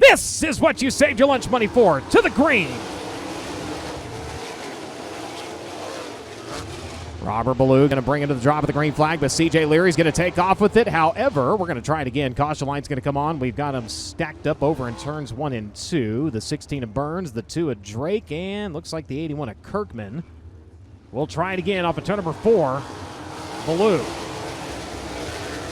This is what you saved your lunch money for. To the green. Robert Ballou going to bring it to the drop of the green flag, but C.J. Leary's going to take off with it. However, we're going to try it again. Caution line's going to come on. We've got them stacked up over in turns 1 and 2. The 16 of Burns, the 2 of Drake, and looks like the 81 of Kirkman. We'll try it again off of turn number 4. Ballou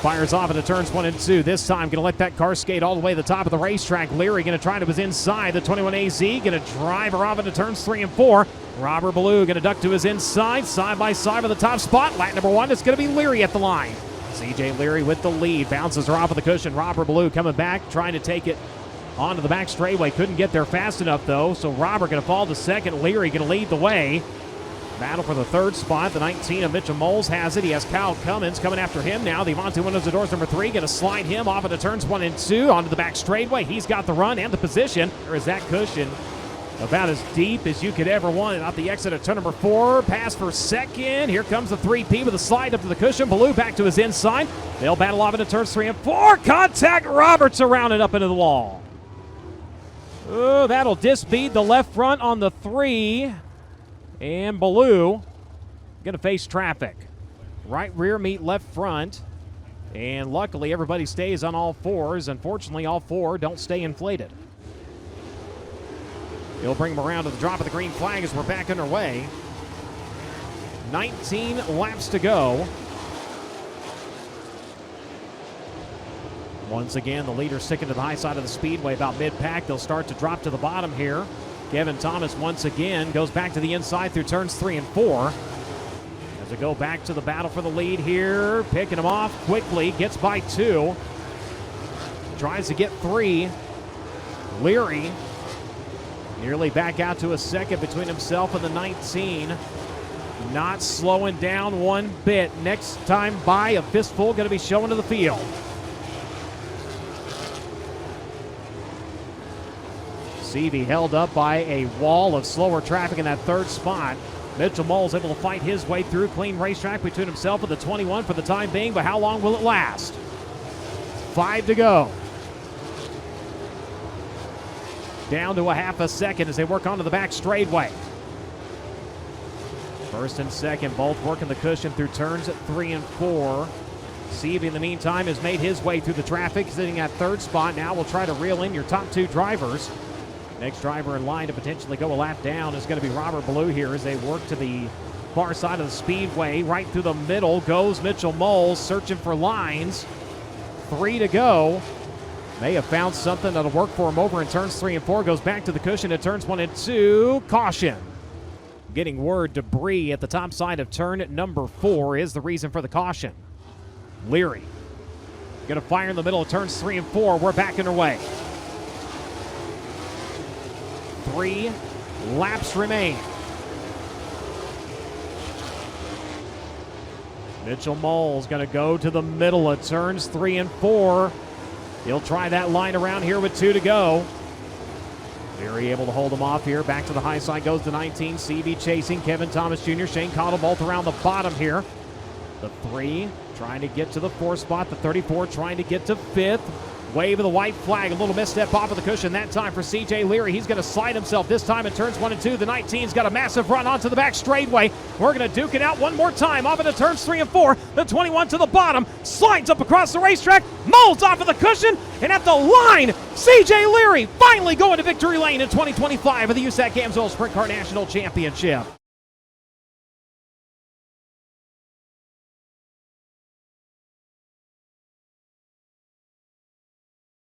fires off into turns 1 and 2. This time, going to let that car skate all the way to the top of the racetrack. Leary going to try to his inside. The 21 AZ going to drive her off into turns 3 and 4. Robert Ballou going to duck to his inside, side by side with the top spot. Lap number 1, it's going to be Leary at the line. C.J. Leary with the lead, bounces her off of the cushion. Robert Ballou coming back, trying to take it onto the back straightaway. Couldn't get there fast enough, though, so Robert going to fall to second. Leary going to lead the way. Battle for the 3rd spot. The 19 of Mitchell Moles has it. He has Kyle Cummins coming after him now. The Avante Windows of Doors number 3 going to slide him off into turns 1 and 2 onto the back straightaway. He's got the run and the position. There is that cushion about as deep as you could ever want it. Out the exit of turn number 4. Pass for second. Here comes the 3P with a slide up to the cushion. Ballou back to his inside. They'll battle off into turns 3 and 4. Contact. Roberts around and up into the wall. Oh, that'll disbead the left front on the 3. And Ballou going to face traffic. Right rear meet left front. And luckily everybody stays on all 4s. Unfortunately, all 4 don't stay inflated. He'll bring them around to the drop of the green flag as we're back underway. 19 laps to go. Once again, the leader sticking to the high side of the speedway about mid-pack. They'll start to drop to the bottom here. Kevin Thomas once again goes back to the inside through turns 3 and 4. As they go back to the battle for the lead here. Picking him off quickly. Gets by 2. Tries to get 3. Leary nearly back out to a second between himself and the 19. Not slowing down one bit. Next time by, a fistful going to be showing to the field. Seavey held up by a wall of slower traffic in that 3rd spot. Mitchell Moles able to fight his way through. Clean racetrack between himself and the 21 for the time being, but how long will it last? 5 to go. Down to a half a second as they work onto the back straightaway. 1st and 2nd both working the cushion through turns at 3 and 4. Seavey in the meantime has made his way through the traffic, sitting at 3rd spot. Now we'll try to reel in your top 2 drivers. Next driver in line to potentially go a lap down is going to be Robert Ballou here as they work to the far side of the speedway. Right through the middle goes Mitchell Moles, searching for lines. 3 to go. May have found something that'll work for him over in turns 3 and 4. Goes back to the cushion at turns 1 and 2. Caution. Getting word debris at the top side of turn number 4 is the reason for the caution. Leary going to fire in the middle of turns 3 and 4. We're back underway. 3 laps remain. Mitchell Moles going to go to the middle of turns 3 and 4. He'll try that line around here with 2 to go. Leary able to hold him off here. Back to the high side goes the 19. CV chasing Kevin Thomas Jr. Shane Cottle both around the bottom here. The 3 trying to get to the 4th spot. The 34 trying to get to 5th. Wave of the white flag. A little misstep off of the cushion that time for C.J. Leary. He's going to slide himself this time in turns 1 and 2. The 19's got a massive run onto the back straightaway. We're going to duke it out one more time off into turns 3 and 4. The 21 to the bottom. Slides up across the racetrack. Molds off of the cushion. And at the line, C.J. Leary finally going to victory lane in 2025 of the USAC Amsoil Sprint Car National Championship.